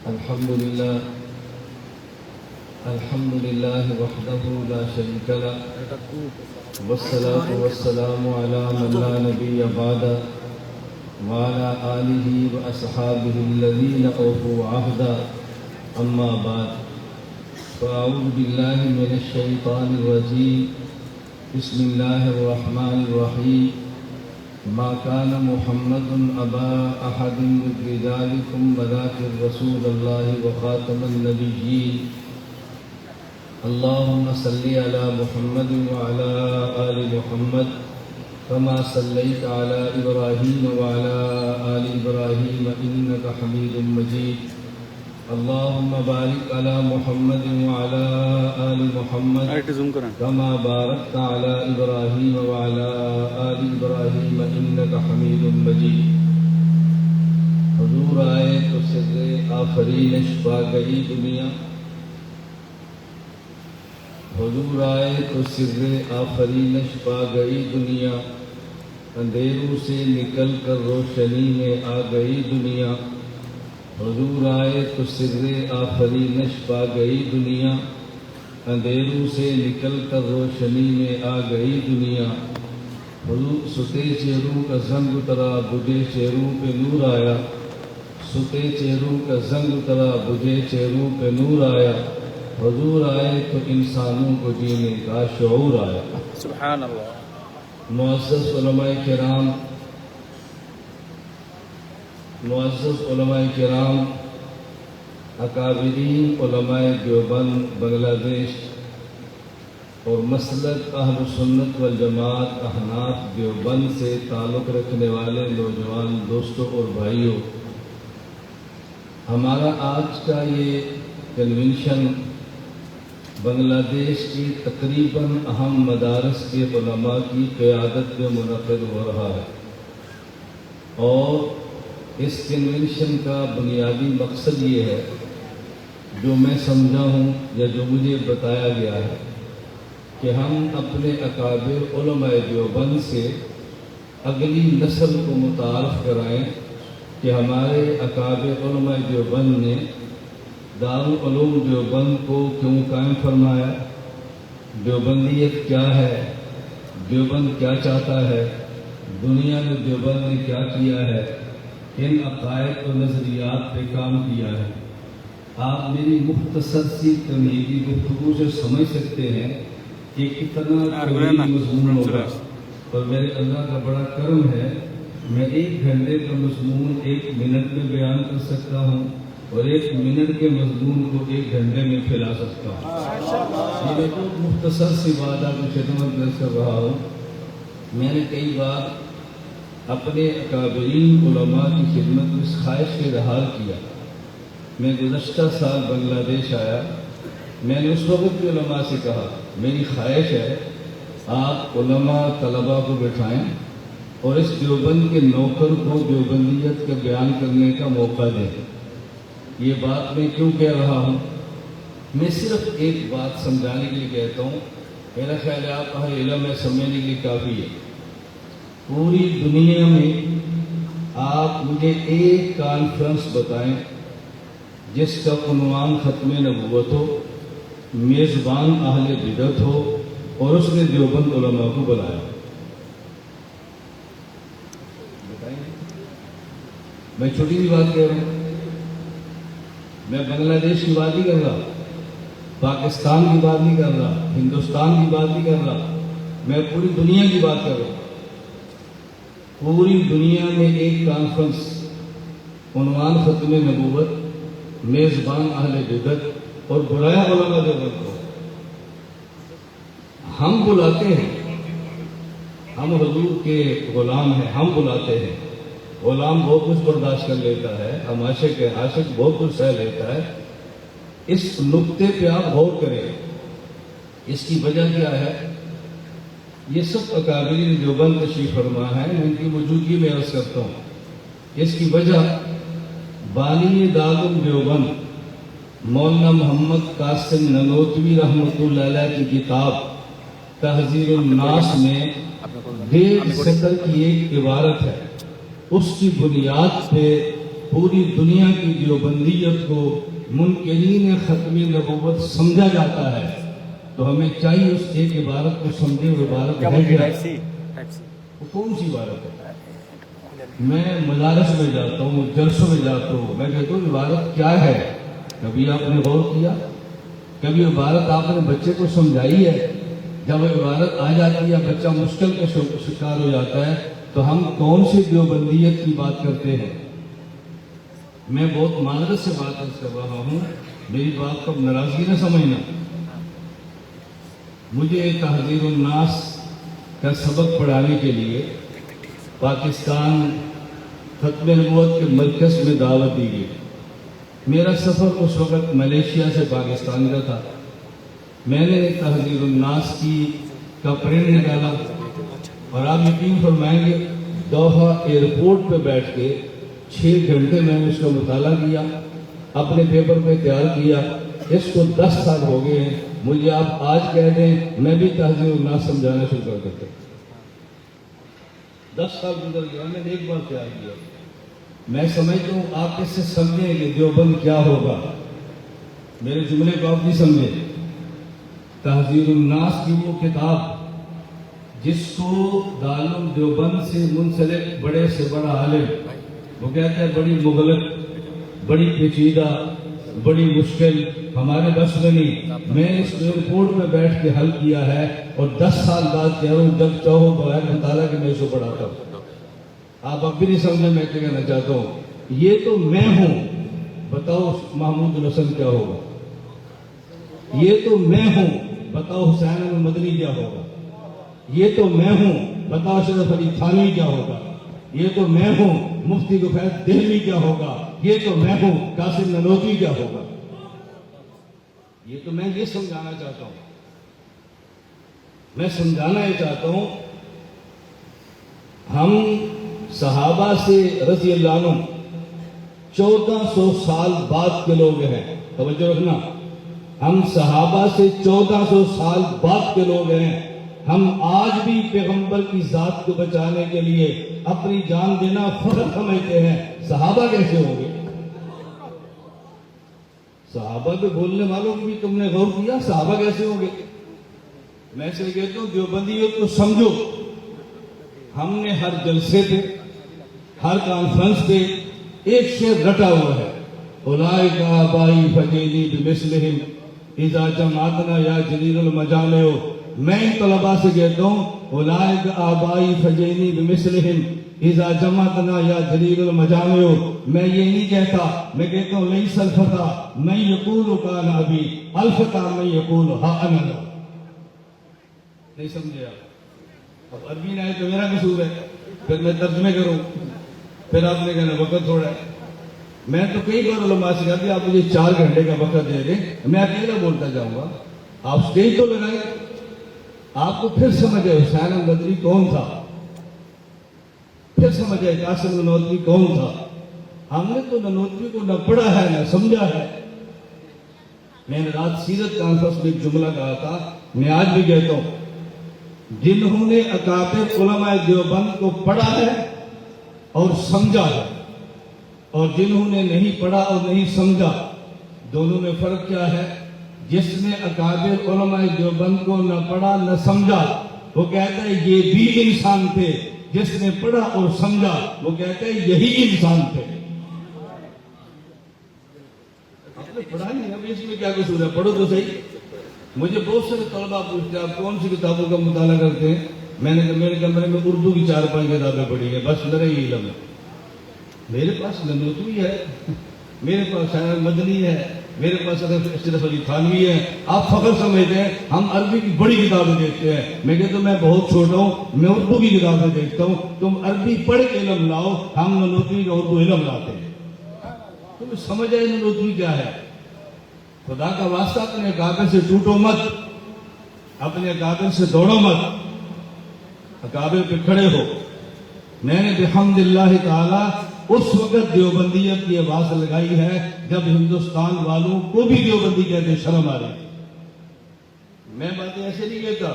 الحمد لله وحده لا شريك له والصلاة والسلام على من لا نبي بعده وعلى آله وأصحابه الذين أوفوا عهدا أما بعد فأعوذ بالله من الشيطان الرجيم بسم الله الرحمن الرحيم ما كان محمد أبا أحد من رجالكم ولكن رسول الله وخاتم النبيين اللهم صل على محمد وعلى آل محمد كما صليت على إبراهيم وعلى آل إبراهيم إنك حميد مجيد اللهم بارك على محمد وعلى آل محمد كما باركت على إبراهيم وعلى آل إبراهيم إنك حميد مجيد حضور آئے تو سر آفرین شفا گئی دنیا حضور آئے تو سر آفرین شفا گئی دنیا اندھیروں سے نکل کر روشنی میں آ گئی دنیا حضور آئے تو سر آفرین پا گئی دنیا اندھیروں سے نکل کر روشنی میں آ گئی دنیا حضور ستے چہروں کا زنگ اترا بجھے چہروں پہ نور آیا ستے چہروں کا زنگ اترا بجھے چہروں پہ نور آیا حضور آئے تو انسانوں کو جینے کا شعور آیا سبحان اللہ معزز علماء کرام معزز علماء کرام اکابرین علماء دیوبند بنگلہ دیش اور مسلک اہل سنت والجماعت احناف دیوبند سے تعلق رکھنے والے نوجوان دوستوں اور بھائیوں، ہمارا آج کا یہ کنونشن بنگلہ دیش کی تقریباً اہم مدارس کے علماء کی قیادت میں منعقد ہو رہا ہے، اور اس کنونشن کا بنیادی مقصد یہ ہے، جو میں سمجھا ہوں یا جو مجھے بتایا گیا ہے، کہ ہم اپنے اکابر علماء دیوبند سے اگلی نسل کو متعارف کرائیں کہ ہمارے اکابر علماء دیوبند نے دارالعلوم دیوبند کو کیوں قائم فرمایا، دیوبندیت کیا ہے، دیوبند کیا چاہتا ہے، دنیا میں دیوبند نے کیا کیا ہے، ان عقائد و نظریات پہ کام کیا ہے۔ آپ میری مختصر سی تمہیدی گفتگو سے سمجھ سکتے ہیں کہ کتنا طویل مضمون ہوگا، اور میرے اللہ کا بڑا کرم ہے، میں 1 گھنٹے کا مضمون 1 منٹ میں بیان کر سکتا ہوں، اور 1 منٹ کے مضمون کو 1 گھنٹے میں پھیلا سکتا ہوں۔ یہ میں تو مختصر سی بات آپ کو خدمت کر رہا ہوں۔ میں نے کئی بار اپنے اکابرین علماء کی خدمت میں اس خواہش کا اظہار کیا۔ میں گزشتہ سال بنگلہ دیش آیا، میں نے اس وقت کے علماء سے کہا میری خواہش ہے آپ علماء طلباء کو بٹھائیں اور اس دیوبند کے نوکر کو دیوبندیت کا بیان کرنے کا موقع دیں۔ یہ بات میں کیوں کہہ رہا ہوں؟ میں صرف ایک بات سمجھانے کے لیے کہتا ہوں، میرا خیال ہے آپ اہل علم ہے، سمجھنے کے لیے کافی ہے۔ پوری دنیا میں آپ مجھے ایک کانفرنس بتائیں جس کا عنوان ختم نبوت ہو، میزبان اہل بدعت ہو، اور اس نے دیوبند علماء کو بلایا۔ بتائیں، میں چھوٹی سی بات کہہ رہا ہوں، میں بنگلہ دیش کی بات نہیں کر رہا، پاکستان کی بات نہیں کر رہا، ہندوستان کی بات نہیں کر رہا، میں پوری دنیا کی بات کر رہا ہوں۔ پوری دنیا میں ایک کانفرنس، عنوان ختم نبوت، میزبان اہل بدعت، اور بلایا علماء دیوبند کو۔ ہم بلاتے ہیں، ہم حضور کے غلام ہیں، ہم بلاتے ہیں۔ غلام بہت کچھ برداشت کر لیتا ہے، ہم عاشق ہیں، عاشق بہت کچھ سہ لیتا ہے۔ اس نقطے پہ آپ غور کریں، اس کی وجہ کیا ہے؟ یہ سب اکابرین دیوبند تشریف فرما ہے، میں ان کی موجودگی میں عرض کرتا ہوں۔ اس کی وجہ بانی دارالعلوم دیوبند مولانا محمد قاسم ننوتوی رحمۃ اللہ علیہ کی کتاب تحذیر الناس میں 1.5 سطر کی ایک عبارت ہے، اس کی بنیاد پہ پوری دنیا کی دیوبندیت کو منکرین ختم نبوت سمجھا جاتا ہے، تو ہمیں چاہیے اس ایک عبارت کو سمجھے. وہ عبارت ہے کیا؟ وہ کون سی عبارت ہے؟ میں مدارس میں جاتا ہوں، جلسوں میں جاتا ہوں، میں کہتا ہوں عبارت کیا ہے؟ کبھی آپ نے غور کیا؟ کبھی عبارت آپ نے بچے کو سمجھائی ہے؟ جب وہ عبارت آ جاتی ہے، بچہ مشکل کا شکار ہو جاتا ہے، تو ہم کون سی دیوبندیت کی بات کرتے ہیں؟ میں بہت معذرت سے بات کر رہا ہوں، میری بات کو ناراضگی نہ سمجھنا. مجھے تحذیر الناس کا سبق پڑھانے کے لیے پاکستان ختم نبوت کے مرکز میں دعوت دی گئی. میرا سفر اس وقت ملیشیا سے پاکستان کا تھا. میں نے تحذیر الناس کا پرنٹ نکالا، اور آپ یقین فرمائیں گے دوحہ ایئرپورٹ پہ بیٹھ کے 6 گھنٹے میں نے اس کا مطالعہ کیا، اپنے پیپر پہ تیار کیا. اس کو 10 سال ہو گئے ہیں. مجھے آپ آج کہہ دیں میں بھی تحذیر الناس سمجھانا شروع کر دیتا. 10 سال گزر گیا، میں نے ایک بار تیار کیا. میں سمجھتا ہوں آپ اس سے سمجھیں کہ دیوبند کیا ہوگا. میرے جملے کو آپ نہیں سمجھے. تحذیر الناس کی وہ کتاب جس کو دارالعلوم دیوبند سے منسلک بڑے سے بڑا عالم وہ کہتا ہے بڑی مغلق، بڑی پیچیدہ، بڑی مشکل، ہمارے بس میں نہیں. میں اس ایئرپورٹ میں بیٹھ کے حل کیا ہے، اور 10 سال بعد کہہ رہا ہوں جب چاہو بغیر مطالعہ کہ میں اس کو پڑھاتا ہوں. آپ اب بھی نہیں سمجھے میں کیا کہنا چاہتا ہوں. یہ تو میں ہوں، بتاؤ محمود الحسن کیا ہوگا. یہ تو میں ہوں، بتاؤ حسین المدنی کیا ہوگا. یہ تو میں ہوں، بتاؤ اشرف علی تھانوی کیا ہوگا. یہ تو میں ہوں، مفتی گفید دہلوی کیا ہوگا. یہ تو میں ہوں، قاسم نانوتوی کیا ہوگا. یہ تو میں یہ سمجھانا چاہتا ہوں. میں سمجھانا یہ چاہتا ہوں ہم صحابہ سے رضی اللہ عنہ 1400 سال بعد کے لوگ ہیں. توجہ رکھنا، ہم صحابہ سے 1400 سال بعد کے لوگ ہیں. ہم آج بھی پیغمبر کی ذات کو بچانے کے لیے اپنی جان دینا فخر سمجھتے ہیں. صحابہ کیسے ہوں گے؟ صحابہ پہ بولنے والوں بھی تم نے غور کیا؟ صحابہ کیسے ہوں گے؟ میں سے کہتا ہوں دیوبندیت کو سمجھو. ہم نے ہر جلسے پہ، ہر کانفرنس پہ ایک شعر رٹا ہوا ہے، اولئک آبائی فجینی بمثلہم اذا جمعتنا یا جلیل المجامع. میں ان طلباء سے کہتا ہوں اولئک آبائی فجینی بمثلہم اذا جمعتنا یا جلیل المجامع. میں یہ نہیں کہتا، میں کہتا ہوں لیس الفتى من یقول کان ابی الفتى من یقول ها انا. نہیں سمجھے آپ؟ اب عربی نہ آئے تو میرا قصور ہے، پھر میں ترجمے کروں، پھر آپ نے کہنا وقت تھوڑا ہے. میں تو کئی بار علماء سے کہا کہ آپ مجھے 4 گھنٹے کا وقت دے دیں، میں اکیلا بولتا جاؤں گا. آپ اسٹیج تو لگائیں، آپ کو پھر سمجھے حسین المدنی کون تھا، پھر سمجھے قاسم نانوتوی کون تھا. ہم نے تو نانوتوی کو نہ پڑھا ہے نہ سمجھا ہے. میں نے رات سیرت کانفرنس میں ایک جملہ کہا تھا، میں آج بھی کہتا ہوں جنہوں نے اکابر علماء دیوبند کو پڑھا ہے اور سمجھا ہے، اور جنہوں نے نہیں پڑھا اور نہیں سمجھا، دونوں میں فرق کیا ہے؟ جس نے اکابر علماء دیوبند کو نہ پڑھا نہ سمجھا وہ کہتا ہے یہ بھی انسان تھے. جس نے پڑھا اور سمجھا وہ کہتا ہے یہی انسان تھے. آپ نے پڑھا نہیں، اب اس میں کیا قصور ہے؟ پڑھو تو صحیح. مجھے بہت سارے طلباء پوچھتے ہیں آپ کون سی کتابوں کا مطالعہ کرتے ہیں. میں نے کہا میرے کمرے میں اردو کی 4-5 کتابیں پڑھی ہیں، بس میرا ہی علم ہے. میرے پاس نانوتوی ہے، میرے پاس حسین مدنی ہے، میرے پاس اشرف علی تھانوی ہے. آپ فخر سمجھتے ہیں ہم عربی کی بڑی کتابیں دیکھتے ہیں. میں کہتا ہوں میں بہت چھوٹا ہوں، میں اردو کی کتابیں دیکھتا ہوں. تم عربی پڑھ کے علم لاؤ، ہم نانوتوی کا اردو علم لاتے ہیں. تمہیں سمجھ آئے نانوتوی کیا ہے؟ خدا کا واسطہ اپنے اکابر سے ٹوٹو مت، اپنے اکابر سے دوڑو مت، اکابر پہ کھڑے ہو. میں نے بحمد اللہ تعالی اس وقت دیوبندیت کی آواز لگائی ہے جب ہندوستان والوں کو بھی دیوبندی کہتے شرم آ رہی. میں باتیں ایسے نہیں کہتا،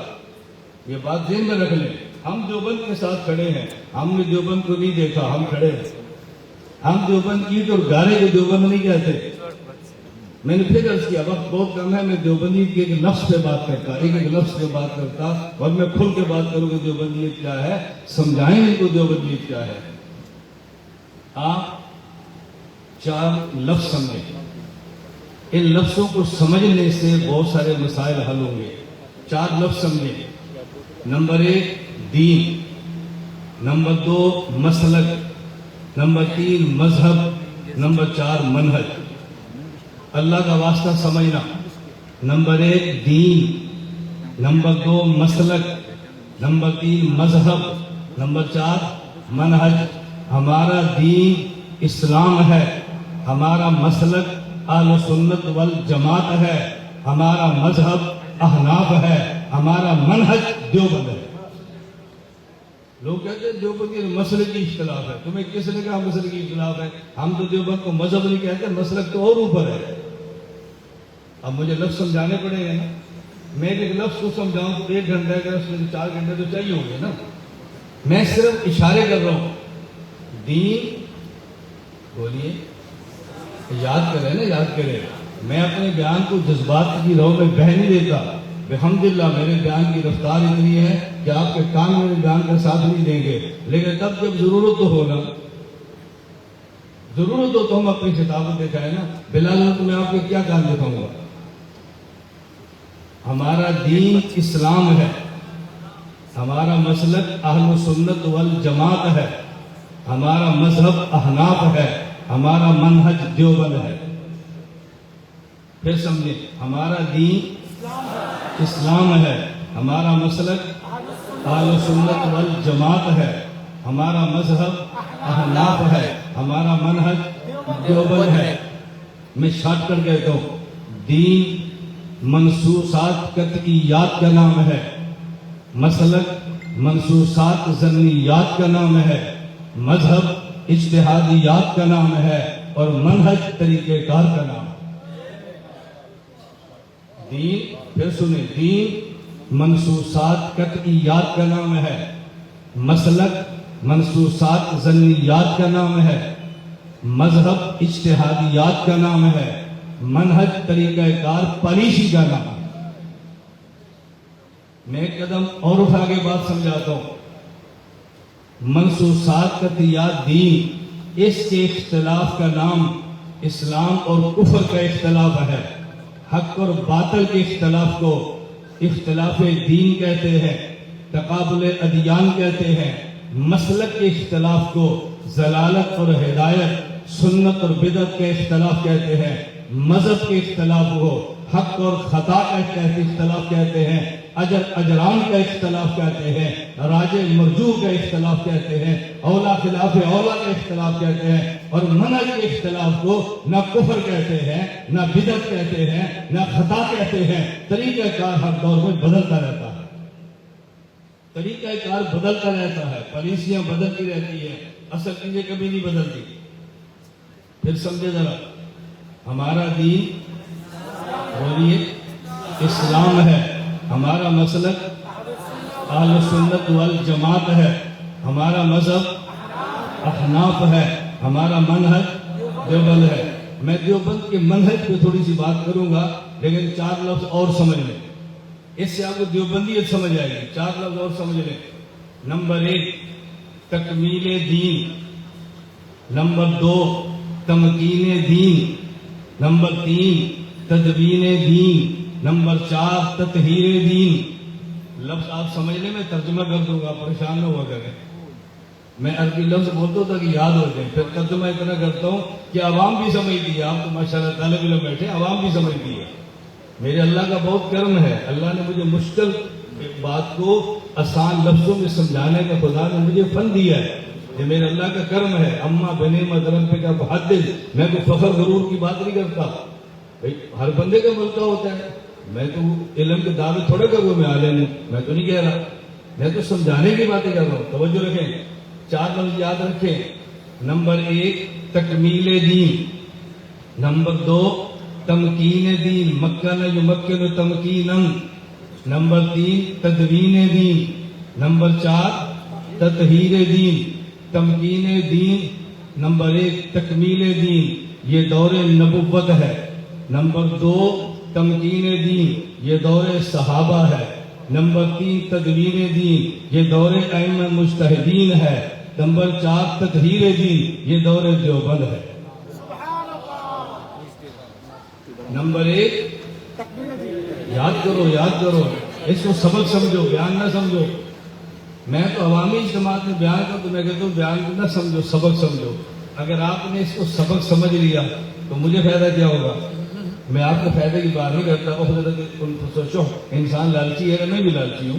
یہ بات ذہن میں رکھ لیں. ہم دیوبند کے ساتھ کھڑے ہیں، ہم نے دیوبند کو نہیں دیکھا، ہم کھڑے ہیں. ہم دیوبند عید اور گارے کو دیوبند نہیں کہتے. میں نے پھر عرض کیا وقت بہت کم ہے, میں دیوبندیت کے ایک لفظ پہ بات کرتا, ایک لفظ پہ بات کرتا, اور میں کھل کے بات کروں کہ دیوبندیت کیا ہے, سمجھائیں ان کو دیوبندیت کیا ہے. آپ 4 لفظ سمجھیں, ان لفظوں کو سمجھنے سے بہت سارے مسائل حل ہوں گے. 4 لفظ سمجھیں. نمبر 1 دین, نمبر 2 مسلک, نمبر 3 مذہب, نمبر 4 منہج. اللہ کا واسطہ سمجھنا. نمبر 1 دین, نمبر 2 مسلک, نمبر 3 مذہب, نمبر 4 منہج. ہمارا دین اسلام ہے, ہمارا مسلک اہل سنت والجماعت ہے, ہمارا مذہب احناف ہے, ہمارا منہج دیوبند ہے. لوگ کہتے ہیں دیوبند کے مسلک کی اختلاف ہے. تمہیں کس نے کہا مسلک کی اختلاف ہے؟ ہم تو دیوبند کو مذہب نہیں کہتے, مسلک تو اور اوپر ہے. اب مجھے لفظ سمجھانے پڑے گا نا. میں ایک لفظ کو سمجھاؤں تو 1 گھنٹہ کا, اس میں 4 گھنٹے تو چاہیے ہوں گے نا. میں صرف اشارے کر رہا ہوں. دین بولیے, یاد کریں نا, یاد کریں. میں اپنے بیان کو جذبات کی راہ میں بہہ نہیں دیتا. الحمدللہ میرے بیان کی رفتار اتنی ہے کہ آپ کے کان میرے بیان کا ساتھ نہیں دیں گے, لیکن تب جب ضرورت تو ہونا, ضرورت ہو تو ہم اپنی خطابت دکھائیں نا. بلال تو میں آپ کو کیا کام دکھاؤں گا. ہمارا دین اسلام ہے, ہمارا مسلک اہل سنت والجماعت ہے, ہمارا مذہب احناف ہے, ہمارا منہج دیوبند ہے. پھر سمجھیں, ہمارا دین اسلام ہے, ہمارا مسلک اہل سنت والجماعت ہے, ہمارا مذہب احناف ہے, ہمارا منہج دیوبند ہے. میں شارٹ کٹ کہتا ہوں. دین منصوصات قطعیات کا نام ہے, مسلک منصوصات ظنیات کا نام ہے, مذہب اجتہادیات کا نام ہے, اور منہج طریقہ کار کا نام ہے. دین, پھر سنیں, دین منصوصات قطعیات کا نام ہے, مسلک منصوصات ظنیات کا نام ہے, مذہب اجتہادیات کا نام ہے, منہج طریقہ کار پالیسی کا نام ہے. میں ایک قدم اور اٹھا کے بات سمجھاتا ہوں. منصوصات قطعیات دین, اس کے اختلاف کا نام اسلام اور کفر کا اختلاف ہے. حق اور باطل کے اختلاف کو اختلاف دین کہتے ہیں, تقابل ادیان کہتے ہیں. مسلک کے اختلاف کو ضلالت اور ہدایت, سنت اور بدعت کے اختلاف کہتے ہیں. مذہب کے اختلاف ہو حق اور خطا کا اختلاف کہتے ہیں. اجر اجرام کا اختلاف کہتے ہیں, راج مرجوع کا اختلاف کہتے ہیں, اولا خلاف اولا کا اختلاف کہتے ہیں. اور منہج کے اختلاف کو نہ کفر کہتے ہیں, نہ بدعت کہتے ہیں, نہ خطا کہتے ہیں. طریقہ کار ہر دور میں بدلتا رہتا ہے, طریقہ کار بدلتا رہتا ہے, پالیسیاں بدلتی رہتی ہیں, اصل چیزیں کبھی نہیں بدلتی. پھر سمجھے ذرا, ہمارا دین بولیے اسلام ہے, ہمارا مسلک اہل سنت والجماعت ہے, ہمارا مذہب احناف ہے, ہمارا منہج دیوبند ہے. میں دیوبند کے منہج پہ تھوڑی سی بات کروں گا, لیکن 4 لفظ اور سمجھ لیں, اس سے آپ کو دیوبندیت سمجھ آئے گی. 4 لفظ اور سمجھ لیں. نمبر 1 تکمیل دین, نمبر 2 تمکین دین, نمبر 3 تدوین دین, نمبر 4 تطہیر دین. لفظ آپ سمجھ لیں, میں ترجمہ کر دوں گا, پریشان نہ ہوا کریں. میں عربی لفظ بولتا ہوں تاکہ یاد ہو جائے, پھر ترجمہ اتنا کرتا ہوں کہ عوام بھی سمجھتی ہے. آپ تو ماشاءاللہ طالب علم بیٹھے, عوام بھی سمجھتی ہے. میرے اللہ کا بہت کرم ہے, اللہ نے مجھے مشکل بات کو آسان لفظوں میں سمجھانے کا خدا نے مجھے فن دیا ہے. یہ میرے اللہ کا کرم ہے. اما بنعمت ربک فحدث. میں تو فخر غرور کی بات نہیں کرتا, ہر بندے کا ملتا ہوتا ہے. میں تو علم کے دعوے تھوڑے کروں, میں عالم ہوں, میں تو نہیں کہہ رہا, میں تو سمجھانے کی باتیں کر رہا ہوں. توجہ رکھیں, 4 لفظ یاد رکھیں. نمبر 1 تکمیل دین, نمبر 2 تمکین دین, مکن یمکن تمکینا, نمبر 3 تدوین دین, نمبر 4 تطہیر دین. تمکین دین نمبر 1 تکمیل دین، یہ دور نبوت ہے۔ نمبر 2 تمکین دین، یہ دور صحابہ ہے۔ نمبر 3 تدوین دین، یہ دور ائمہ مجتہدین ہے۔ نمبر 4 تطہیر دین، یہ دور دیوبند ہے۔ نمبر 1 یاد کرو، اس کو سبق سمجھو، بیان نہ سمجھو۔ میں تو عوامی اجتماعات میں بیان کروں تو میں کہتا ہوں بیان نہ سمجھو، سبق سمجھو۔ اگر آپ نے اس کو سبق سمجھ لیا تو مجھے فائدہ کیا ہوگا؟ میں آپ کو فائدے کی بات نہیں کرتا، سوچو انسان لالچی ہے، میں بھی لالچی ہوں۔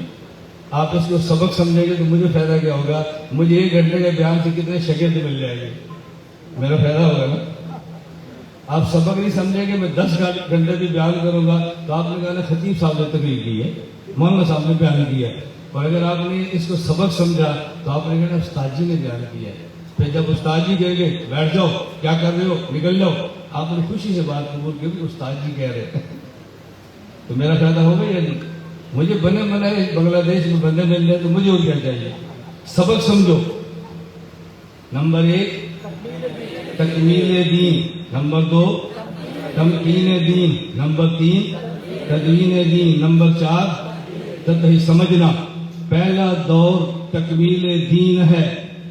آپ اس کو سبق سمجھیں گے تو مجھے فائدہ کیا ہوگا؟ مجھے 1 گھنٹے کے بیان سے کتنے شاگرد مل جائیں گے، میرا فائدہ ہوگا نا۔ آپ سبق نہیں سمجھیں گے، میں 10 گھنٹے بھی بیان کروں گا تو آپ نے کہا خطیب صاحب نے تقریر کی ہے، مولانا صاحب نے بیان کیا ہے۔ اور اگر آپ نے اس کو سبق سمجھا تو آپ نے کہا استاد جی نے بیان کیا ہے۔ پھر جب استاد جی کہیں گے بیٹھ جاؤ، کیا کر رہے ہو، نکل جاؤ، آپ نے خوشی سے بات قبول کی کہ استاد جی کہہ رہے ہیں، تو میرا فائدہ ہوگا یا نہیں؟ مجھے بنے بنائے بنگلہ دیش میں بندے مل جائے تو مجھے اور کیا چاہیے؟ سبق سمجھو۔ نمبر 1 تکمیل دین، نمبر 2 تمکین دین، نمبر 3 تدوین دین، نمبر 4 تطہیر سمجھنا۔ پہلا دور تکمیل دین ہے،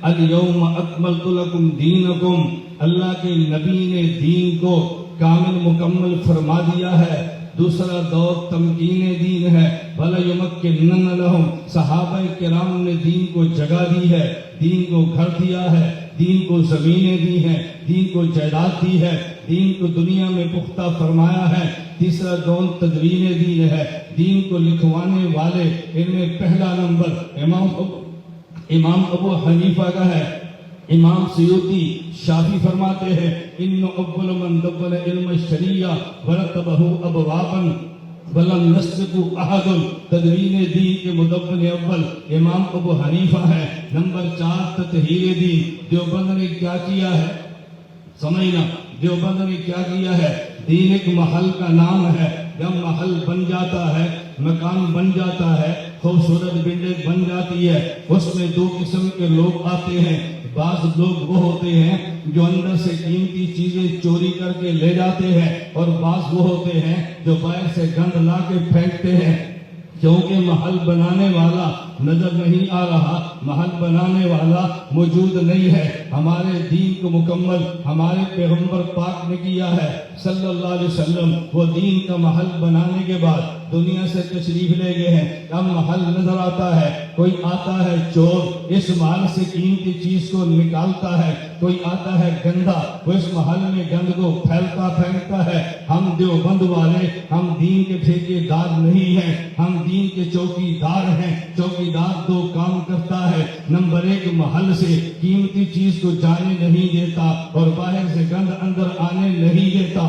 الیوم اکملت لکم دینکم، اللہ کے نبی نے دین کو کامل مکمل فرما دیا ہے۔ دوسرا دور تمکین دین ہے، وَلَيُمَكِّنَنَّ لَهُمْ، صحابہ کرام نے دین کو جگہ دی ہے، دین کو گھر دیا ہے، دین کو زمینیں دی ہیں، دین کو جائیداد دی ہے، دین کو دنیا میں پختہ فرمایا ہے۔ تیسرا دور تدوین دین ہے، دین کو لکھوانے والے ان میں پہلا نمبر امام ابو حنیفہ کا ہے۔ امام سیوطی شافی فرماتے ہیں ان اول من دبن علم الشریعہ ورتبہ ابوابا ولم یسبق احد، تدوین دین کے مدون اول امام ابو حنیفہ ہے۔ نمبر 4 تطہیر دین، دیوبند نے کیا کیا ہے سمجھنا، دیوبند نے کیا کیا ہے؟ دین ایک محل کا نام ہے، جب محل بن جاتا ہے، مکان بن جاتا ہے، خوبصورت بلڈنگ بن جاتی ہے، اس میں 2 قسم کے لوگ آتے ہیں۔ بعض لوگ وہ ہوتے ہیں جو اندر سے قیمتی چیزیں چوری کر کے لے جاتے ہیں، اور بعض وہ ہوتے ہیں جو باہر سے گند لا کے پھینکتے ہیں۔ کیونکہ محل بنانے والا نظر نہیں آ رہا، محل بنانے والا موجود نہیں ہے۔ ہمارے دین کو مکمل ہمارے پیغمبر پاک نے کیا ہے صلی اللہ علیہ وسلم۔ وہ دین کا محل بنانے کے بعد دنیا سے تشریف لے گئے ہیں، اب محل نظر آتا ہے، کوئی آتا ہے چور اس محل سے قیمتی چیز کو نکالتا ہے، کوئی آتا ہے گندا وہ اس محل میں گند کو پھینکتا ہے۔ ہم دیوبند والے ہم دین کے ٹھیکے دار نہیں ہیں، ہم دین کے چوکی دار ہیں۔ چوکی دار 2 کام کرتا ہے، نمبر 1 محل سے قیمتی چیز کو جانے نہیں دیتا اور باہر سے گند اندر آنے نہیں دیتا۔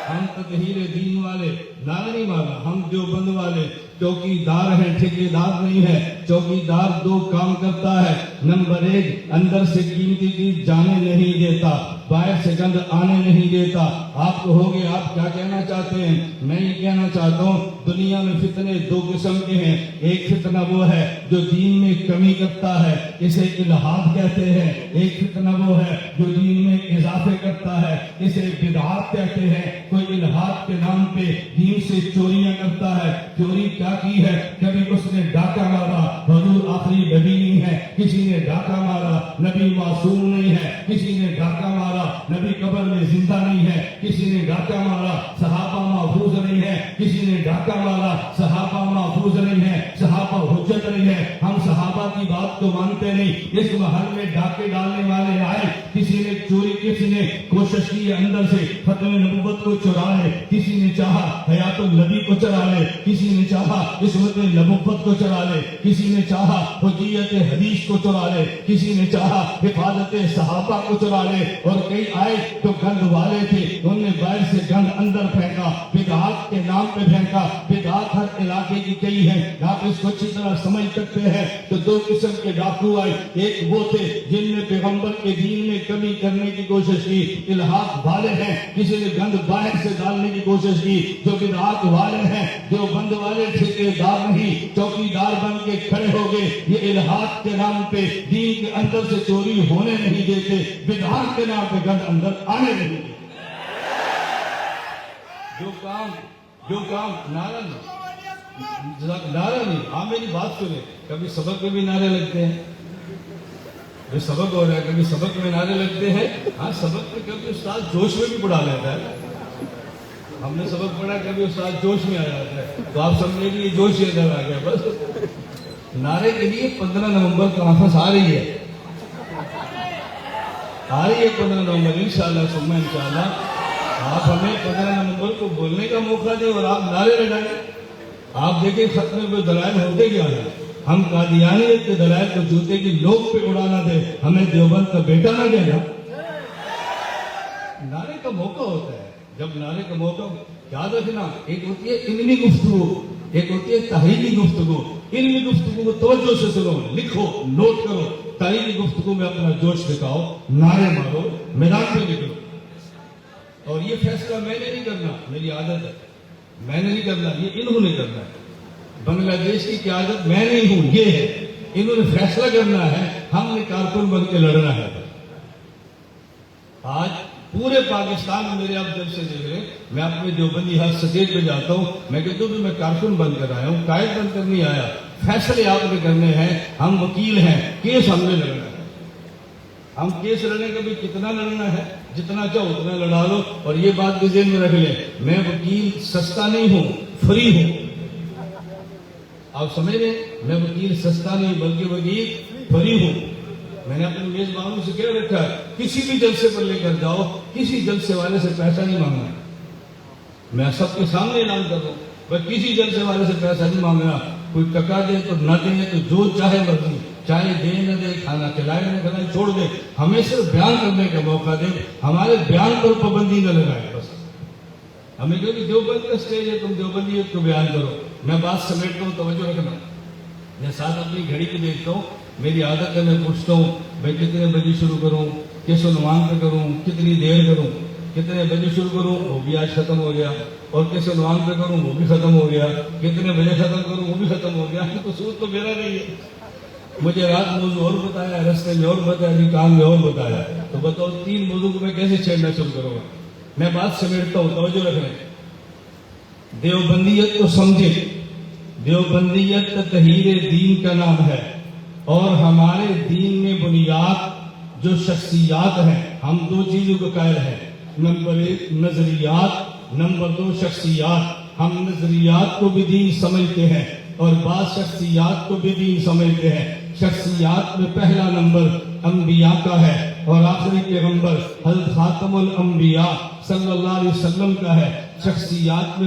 ہم تطہیر دین والے نعرہ نہیں مارا، ہم دیوبند والے چوکی دار ہیں، ٹھیکے دار نہیں ہے۔ چوکی دار 2 کام کرتا ہے، نمبر 1 اندر سے قیمتی چیز جانے نہیں دیتا، باہر سے گند آنے نہیں دیتا۔ آپ کو ہوگے آپ کیا کہنا چاہتے ہیں؟ میں یہ کہنا چاہتا ہوں دنیا میں فتنے 2 قسم کے ہیں۔ ایک فتنہ وہ ہے جو دین میں کمی کرتا ہے، اسے الحاد کہتے ہیں۔ ایک فتنہ وہ ہے جو دین میں اضافے کرتا ہے، اسے بدعات کہتے ہیں۔ کوئی الحاد کے نام پہ دین سے چوریاں کرتا ہے۔ چوری کیا کی ہے؟ کبھی اس نے ڈاکہ مارا، حضور آخری نبی نہیں ہے، کسی نے ڈاکہ مارا، نبی معصوم نہیں ہے، کسی نے ڈاکہ مارا، نبی قبر میں زندہ نہیں ہے، کسی نے ڈاکہ مارا، صحابہ محفوظ نہیں ہے، کسی نے ڈاکہ مارا، صحابہ محفوظ نہیں ہے، صحابہ حجت نہیں ہے، ہم صحابہ کی بات کو مانتے نہیں۔ اس محل میں ڈاکے ڈالنے والے آئے، کسی نے چوری، کسی نے کوشش کی اندر سے ختم نبوت کو چرا لے، کسی نے چاہا حیات النبی کو چرا لے، کسی نے چاہا عصمت نبوت کو چرا لے، کسی نے چاہا حجیت حدیث کو چرا لے، کسی نے چاہا حفاظت صحابہ کو چرا لے، اور کئی آئے جو گند والے تھے انہوں نے باہر سے گند اندر پھینکا، بدعات کے نام پہ پھینکا۔ بدعات ہر علاقے کی کئی ہے، آپ اس کو اچھی طرح سمجھ سکتے ہیں تو دو قسم کے ڈاکو آئے. ایک وہ تھے جن نے پیغمبر کے دین میں کمی کرنے کی کوشش کی, الحاق والے ہیں, کسی نے گند باہر سے ڈالنے کی کوشش کی. جو بدعات والے ہیں, جو بند والے ٹھیکیدار نہیں, چوکیدار بن کے کھڑے ہو گئے. یہ الحاق کے نام پہ دین کے اندر سے چوری ہونے نہیں دیتے, بدعات کے نام پہ گند اندر آنے نہیں دیتے. جو کام نعرہ نہیں, آپ میری بات سنیں, کبھی سبق میں بھی نعرے لگتے ہیں, جو سبق ہو رہا ہے کبھی سبق میں نعرے لگتے ہیں. ہاں سبق میں کبھی استاد جوش میں بھی پڑھا لیتا ہے. ہم نے سبق پڑھا, کبھی استاد جوش میں آ جاتا ہے, تو آپ سمجھے کہ یہ جوش ادھر آ گیا. بس نعرے کے لیے 15 نومبر کانفرنس آ رہی ہے 15 نومبر انشاءاللہ ثم انشاءاللہ. آپ ہمیں 15 نومبر کو بولنے کا موقع دیں اور آپ نعرے لگائیں. آپ دیکھیں ختنے پہ دلائل ہوتے کیا ہیں. ہم قادیانیت کے دلائل کو جوتے کی لوگ پہ اڑانا دے, ہمیں دیوبند کا بیٹا نہ کہنا. نعرے کا موقع ہوتا ہے, جب نعرے کا موقع یاد رکھنا, ایک ہوتی ہے علمی گفتگو, ایک ہوتی ہے تحریری گفتگو. علمی گفتگو کو توجہ سے سنو, لکھو, نوٹ کرو. تحریری گفتگو میں اپنا جوش دکھاؤ, نعرے مارو, میدان پہ نکلو. اور یہ فیصلہ میں نے نہیں کرنا, میری عادت ہے, میں نے نہیں کرنا, یہ انہوں نے کرنا ہے. بنگلہ دیش کی قیادت میں نہیں ہوں, یہ ہے, انہوں نے فیصلہ کرنا ہے, ہم نے کارکن بن کے لڑنا ہے. آج پورے پاکستان میں میرے آپ جب سے دیکھ رہے, میں اپنے دیوبندی ہر سٹیج پہ جاتا ہوں, میں کہتا ہوں کہ میں کارکن بن کر آیا ہوں, قائد بن کر نہیں آیا. فیصلے آپ نے کرنے ہیں, ہم وکیل ہیں, کیس ہم نے لڑنا ہے. ہم کیس لڑنے کا بھی کتنا لڑنا ہے, جتنا چاہو اتنا لڑا لو. اور یہ بات بھی ذہن میں رکھ لیں, میں وکیل سستا نہیں ہوں, فری ہوں. آپ سمجھ رہے, میں وکیل سستا نہیں بلکہ وکیل فری ہوں. میں نے اپنے میزبانوں سے کہہ رکھا ہے, کسی بھی جلسے پر لے کر جاؤ, کسی جلسے والے سے پیسہ نہیں مانگنا. میں سب کے سامنے اعلان کر رہا ہوں, بس کسی جلسے والے سے پیسہ نہیں مانگنا. کوئی ٹکا دے تو نہ دے, تو جو چاہے مرضی, چاہے دے نہ دے, کھانا کھلائے نہ کھلائے, چھوڑ دے, ہمیں صرف بیان کرنے کا موقع دے, ہمارے بیان پر پابندی نہ لگائے. بس ہمیں جو کہ دیوبند کا اسٹیج ہے, تم دیوبندیت کو بیان کرو. میں بات سمیٹتا ہوں, توجہ رکھنا. میں ساتھ اپنی گھڑی کو دیکھتا ہوں, میری عادت ہے, میں پوچھتا ہوں بھائی کتنے بجے شروع کروں, کس عنوان پہ کروں, کتنی دیر کروں, کتنے بجے شروع کروں, وہ بھی آج ختم ہو گیا. اور کس عنوان پہ کروں, وہ بھی ختم ہو گیا. کتنے بجے ختم کروں, وہ بھی ختم ہو گیا. قصور تو میرا نہیں ہے. مجھے رات موضوع اور بتایا, رستے میں اور بتایا, کام میں اور بتایا, تو بتاؤ 3 موضوع کو میں کیسے چھیڑنا شروع کروں گا. میں بات سمیٹتا ہوں, توجہ رکھیں. دیوبندیت کو سمجھے, دیوبندیت تطہیر دین کا نام ہے, اور ہمارے دین میں بنیاد جو شخصیات ہیں, ہم 2 چیزوں کو قائل ہیں. نمبر 1 نظریات, نمبر 2 شخصیات. ہم نظریات کو بھی دین سمجھتے ہیں اور بعض شخصیات کو بھی دین سمجھتے ہیں. شخصیات میں پہلا نمبر انبیاء کا ہے, اور آخری پیغمبر حضرت خاتم الانبیاء صلی اللہ علیہ وسلم کا ہے. شخصیات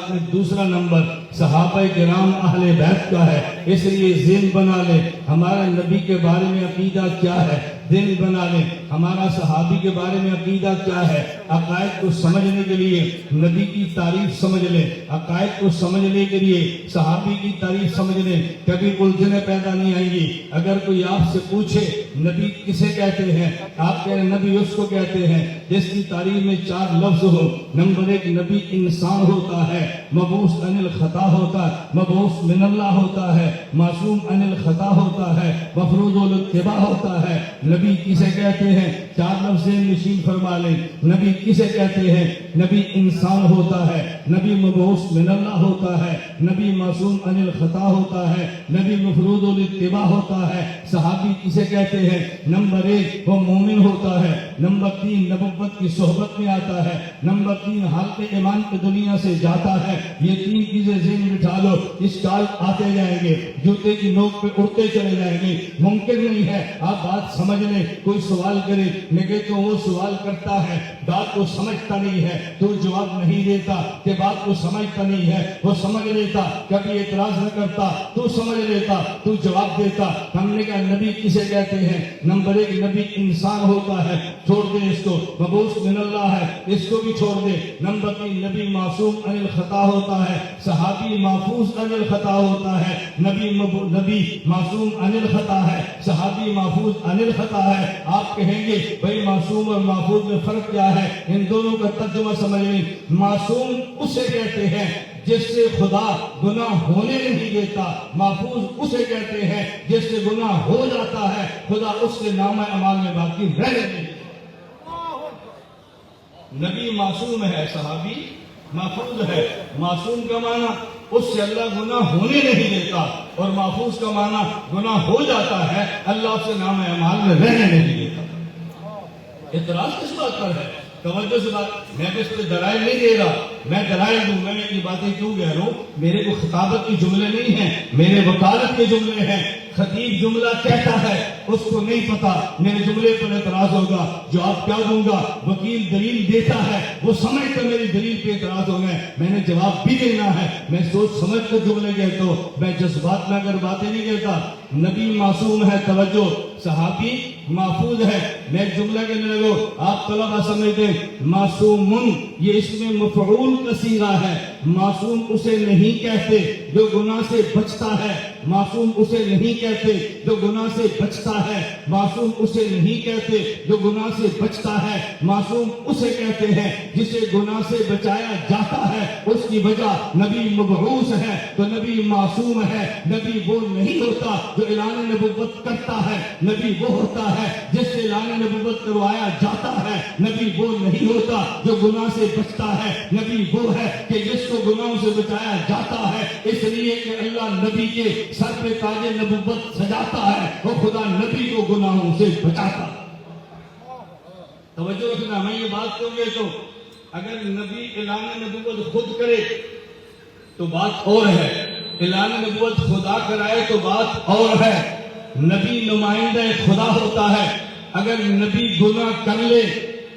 میں دوسرا نمبر صحابہ کرام اہل بیت کا ہے. اس لیے ذہن بنا لیں ہمارا نبی کے بارے میں عقیدہ کیا ہے, ذہن بنا لیں ہمارا صحابی کے بارے میں عقیدہ کیا ہے. عقائد کو سمجھنے کے لیے نبی کی تعریف سمجھ لیں, عقائد کو سمجھنے کے لیے صحابی کی تعریف سمجھ لیں, کبھی الجھنیں پیدا نہیں آئیں گی. اگر کوئی آپ سے پوچھے نبی کسے کہتے ہیں, آپ کہہ رہے نبی اس کو کہتے ہیں جس کی تعریف میں 4 لفظ ہو. نمبر 1 نبی انسان ہوتا ہے, مبعوث عن الخطا ہوتا ہے, مبعوث من اللہ ہوتا ہے, معصوم عن الخطا ہوتا ہے, مفروض الاتباع ہوتا ہے. نبی کسے کہتے ہیں, 4 لفظ نشین فرما لیں. نبی کسے کہتے ہیں, نبی انسان ہوتا ہے, نبی مبعوث من اللہ ہوتا ہے, نبی معصوم عن الخطا ہوتا ہے, نبی مفروض الاتباع ہوتا ہے. صحابی کسے کہتے ہیں, نمبر 1 وہ مومن ہوتا ہے, نمبر 3 نبوت کی صحبت میں آتا ہے, نمبر 3 حالت ایمان کی دنیا سے جاتا ہے. یہ 3 چیزیں ذہن میں بٹھا لو, اسٹال آتے جائیں گے, جوتے کی نوک پہ اڑتے چلے جائیں گے. ممکن نہیں ہے آپ بات سمجھ لیں. کوئی سوال کرے, میں کہتا ہوں وہ سوال کرتا ہے بات کو سمجھتا نہیں ہے. تو جواب نہیں دیتا کہ بات کو سمجھتا نہیں ہے، وہ سمجھ لیتا، کبھی اعتراض نہ کرتا، تو سمجھ لیتا، تو جواب دیتا۔ ہم نے کہا نبی کسے کہتے ہیں؟ نمبر 1 نبی انسان ہوتا ہے، چھوڑ دے اس کو، مبعوث من اللہ ہے، اس کو بھی چھوڑ دے۔ نمبر 3 نبی معصوم عن الخطا ہوتا ہے، صحابی محفوظ عن الخطا ہوتا ہے۔ نبی معصوم عن الخطا ہے، صحابی محفوظ عن الخطا ہے۔ آپ کہیں گے بھائی معصوم اور محفوظ میں فرق کیا ہے؟ ان دونوں کا ترجمہ سمجھ لیں۔ معصوم اسے کہتے ہیں جس سے خدا گناہ ہونے نہیں دیتا، محفوظ اسے کہتے ہیں جس سے گناہ ہو جاتا ہے خدا اس کے نامہ اعمال میں باقی رہنے نہیں دیتا۔ نبی معصوم ہے، صحابی محفوظ ہے۔ معصوم کا معنی اس سے اللہ گناہ ہونے نہیں دیتا، اور محفوظ کا معنی گناہ ہو جاتا ہے اللہ اس سے نامہ اعمال میں رہنے نہیں دیتا۔ اعتراض کس بات پر ہے؟ توجہ سے بات، میں اس پہ دلائل نہیں دے رہا، میں دلائل دوں، میں یہ باتیں کیوں کہہ رہا ہوں؟ میرے کو خطابت کے جملے نہیں ہیں، میرے وکالت کے جملے ہیں۔ خطیب جملہ کہتا ہے، اس کو نہیں پتا میرے جملے پر اعتراض ہوگا، جواب کیا دوں گا؟ وکیل دلیل دیتا ہے، وہ سمجھ کر میری دلیل پہ اعتراض ہو گئے، میں نے جواب بھی دینا ہے۔ میں سوچ سمجھ کر جملے کہتا ہوں، میں جذبات میں اگر باتیں نہیں کہتا۔ نبی معصوم ہے، توجہ، صحابی محفوظ ہے۔ میں ایک جملہ کہنے لگو، آپ طلبہ سمجھتے معصومن یہ اس میں مفعول کا صیغہ ہے۔ معصوم اسے نہیں کہتے جو گناہ سے بچتا ہے، معصوم اسے نہیں کہتے جو گناہ سے بچتا ہے، معصوم اسے نہیں کہتے جو گناہ سے بچتا ہے، معصوم اسے کہتے ہیں جسے گناہ سے بچایا جاتا ہے۔ اس کی وجہ نبی مبعوث ہے تو نبی معصوم ہے۔ نبی وہ نہیں ہوتا جو اعلان نبوت کرتا ہے، نبی وہ ہوتا ہے جس سے اعلان نبوت کروایا جاتا ہے۔ نبی وہ نہیں ہوتا جو گناہ سے بچتا ہے، نبی وہ ہے کہ جس کو گناہوں سے بچایا جاتا ہے۔ اس لیے کہ اللہ نبی کے سر پہ تاج نبوت سجاتا ہے، وہ خدا نبی کو گناہوں سے بچاتا ہے۔ توجہ رکھنا، میں یہ بات کیوں کہتا ہوں، اگر نبی اعلان نبوت خود کرے تو بات اور ہے، اعلان نبوت خدا کرائے تو بات اور ہے۔ نبی نمائندہ خدا ہوتا ہے، اگر نبی گناہ کر لے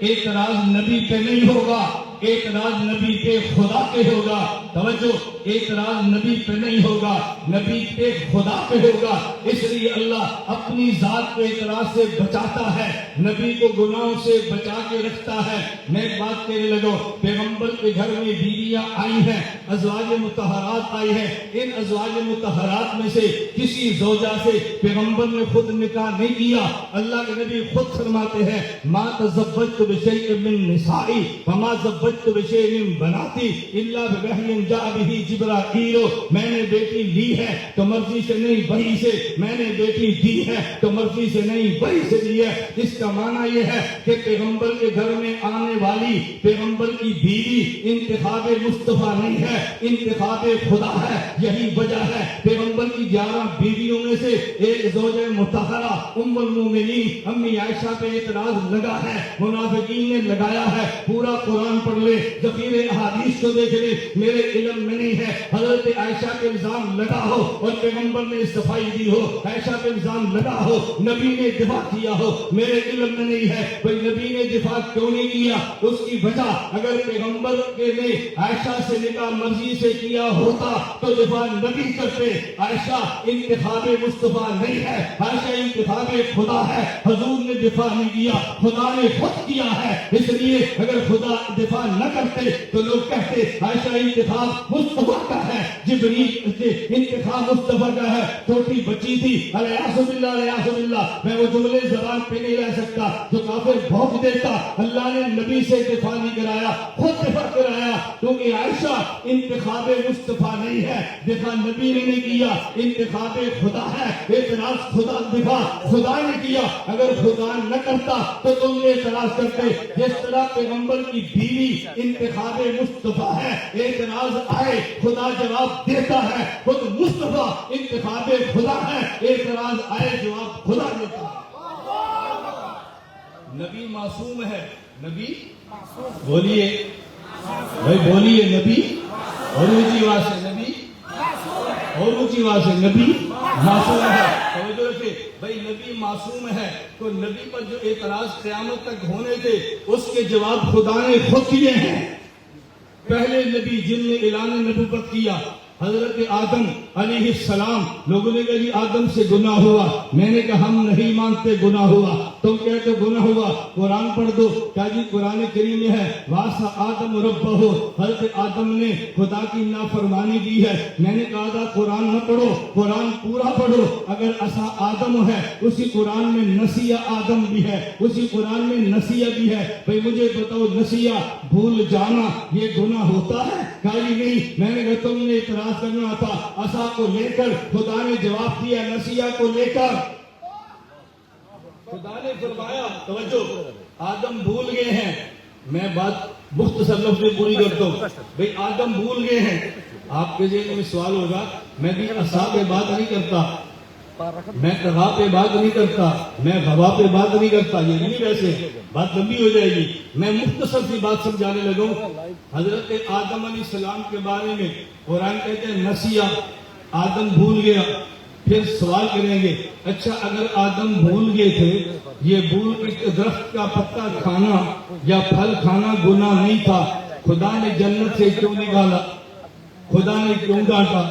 اعتراض نبی پہ نہیں ہوگا، اعتراض نبی پہ خدا پہ ہوگا۔ توجہ، اعتراض نبی پہ نہیں ہوگا، نبی پہ خدا پہ ہوگا۔ اس لیے اللہ اپنی ذات کو اعتراض سے بچاتا ہے، نبی کو گناہوں سے بچا کے رکھتا ہے۔ میں ایک بات کہنے لگا، پیغمبر کے گھر میں بیویاں آئی ہیں، ازواج مطہرات آئی ہیں۔ ان ازواج مطہرات میں سے کسی زوجہ سے پیغمبر نے خود نکاح نہیں کیا۔ اللہ کے نبی خود فرماتے ہیں، ما تزوجت بشیء من نسائی وما زوجت بشیء من بناتی الا بوحی جاء به جبرائیل۔ میں نے بیٹی لی ہے تو مرضی سے نہیں وحی سے، میں نے بیٹی دی ہے تو مرضی سے نہیں وحی سے دی ہے۔ اس کا معنی یہ ہے کہ پیغمبر کے گھر میں آنے والی پیغمبر کی بیوی انتخاب مصطفیٰ نہیں ہے، انتخاب خدا ہے۔ یہی وجہ ہے پیغمبر کی 11 بیویوں میں سے ایک زوجہ مطہرہ ام المومنین امی عائشہ پہ اعتراض لگا ہے، منافقین نے لگایا ہے۔ پورا قرآن پڑھ لے، ذخیرے احادیث کو دیکھ لے، میرے علم میں نہیں ہے حضرت عائشہ پہ الزام لگا ہو اور پیغمبر نے صفائی دی ہو، عائشہ پہ الزام لگا ہو، نبی نے دفاع کیا ہو، میرے علم میں نہیں ہے بھئی نبی نے دفاع کیوں نہیں کیا۔ اس کی وجہ اگر پیغمبر کے نے عائشہ سے نکاح مرضی سے کیا ہوتا تو دفاع نبی کرتے۔ عائشہ انتخاب مصطفیٰ نہیں ہے، عائشہ انتخاب خدا ہے۔ حضور نے دفاع نہیں کیا، خدا نے خود کیا ہے۔ اس لیے اگر خدا دفاع نہ کرتے تو لوگ کہتے عائشہ انتخاب مصطفیٰ کا ہے، جبریل انتخاب مصطفیٰ کا ہے، چھوٹی بچی تھی، الیاذ باللہ الیاذ باللہ۔ میں وہ جملے زبان پہ نہیں رہ سکتا جو کافر بھونک دیتا۔ اللہ نے نبی سے دفاع نہیں کرایا، خود دفاع کرایا، کیونکہ عائشہ انتخاب مصطفیٰ نہیں ہے، دفاع نبی نے نہیں کیا، انتخاب خدا ہے۔ اعتراض خدا، دفاع خدا نے کیا۔ اگر خدا نہ کرتا تو تم نے اعتراض کرتے۔ جس طرح پیغمبر کی بیوی انتخاب مصطفیٰ ہے، اعتراض آئے خدا جواب دیتا ہے، خود مصطفیٰ انتخاب خدا ہے، اعتراض آئے جواب خدا دیتا ہے۔ نبی معصوم ہے، نبی بولیے بھائی بولیے، نبی اور اونچی آواز سے، نبی اور اونچی آواز سے، نبی معصوم ہے. توجہ رکھیں بھائی، نبی معصوم ہے تو نبی پر جو اعتراض قیامت تک ہونے تھے اس کے جواب خدا نے خود کیے ہیں. پہلے نبی جن نے اعلان نبوت کیا حضرت آدم علیہ السلام، لوگوں نے کہا جی آدم سے گناہ ہوا. میں نے کہا ہم نہیں مانتے گناہ ہوا، تم کہتے گناہ ہوا. قرآن پڑھ دو. کیا جی قرآن کریم میں ہے واسا آدم ربہ، حضرت آدم نے خدا کی نافرمانی کی ہے. میں نے کہا تھا قرآن نہ پڑھو، قرآن پورا پڑھو. اگر اسا آدم ہے اسی قرآن میں نسیہ آدم بھی ہے، اسی قرآن میں نسیہ بھی ہے. بھئی مجھے بتاؤ نسیہ بھول جانا یہ گناہ ہوتا ہے؟ کہا جی نہیں. میں نے کہا تم نے اعتراض کرنا تھا اسا کو لے کر، خدا نے جواب دیا نسیہ کو لے کر. خدا نے فرمایا توجہ آدم بھول گئے ہیں. میں بات مختصر لفظ میں پوری کرتا ہوں. بھئی آدم بھول گئے ہیں. آپ کے ذہن میں سوال ہوگا میں بھی اسا پہ بات نہیں کرتا، میں کہا پہ بات نہیں کرتا، میں غوا پہ بات نہیں کرتا، یہ نہیں، ویسے بات لمبی ہو جائے گی. میں مختصر سی بات سمجھانے لگوں. حضرت آدم علیہ السلام کے بارے میں قرآن کہتے ہیں نسیہ، آدم بھول گیا. پھر سوال کریں گے اچھا اگر آدم بھول گئے تھے، یہ بھول کے درخت کا پتا کھانا یا پھل کھانا گناہ نہیں تھا، خدا نے جنت سے کیوں نکالا؟ خدا نے کیوں ڈانٹا؟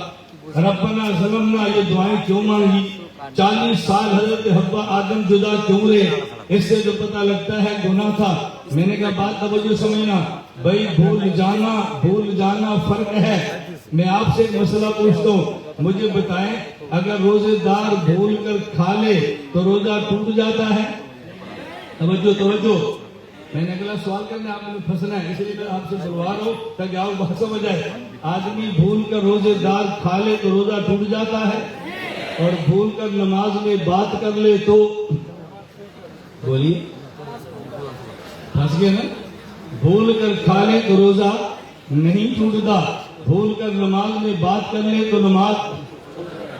ربنا ظلمنا یہ دعائیں کیوں مانگی؟ 40 سال حضرت حوا آدم جدا کیوں رہے؟ اس سے جو پتہ لگتا ہے گناہ تھا. میں نے کہا بات توجہ سمجھنا بھائی، بھول جانا فرق ہے. میں آپ سے مسئلہ پوچھتا ہوں، مجھے بتائیں اگر روزے دار بھول کر کھا لے تو روزہ ٹوٹ جاتا ہے؟ توجہ میں نے اگلا سوال کرنا آپ نے پھنسنا ہے، اس لیے میں آپ سے بلوا رہا ہوں تاکہ آپ بات سمجھ آئے. آدمی بھول کر روزے دار کھا لے تو روزہ ٹوٹ جاتا ہے، اور بھول کر نماز میں بات کر لے تو بولیے پھنس گئے نا. بھول کر کھا لے تو روزہ نہیں ٹوٹتا، بھول کر نماز میں بات کر لے تو نماز.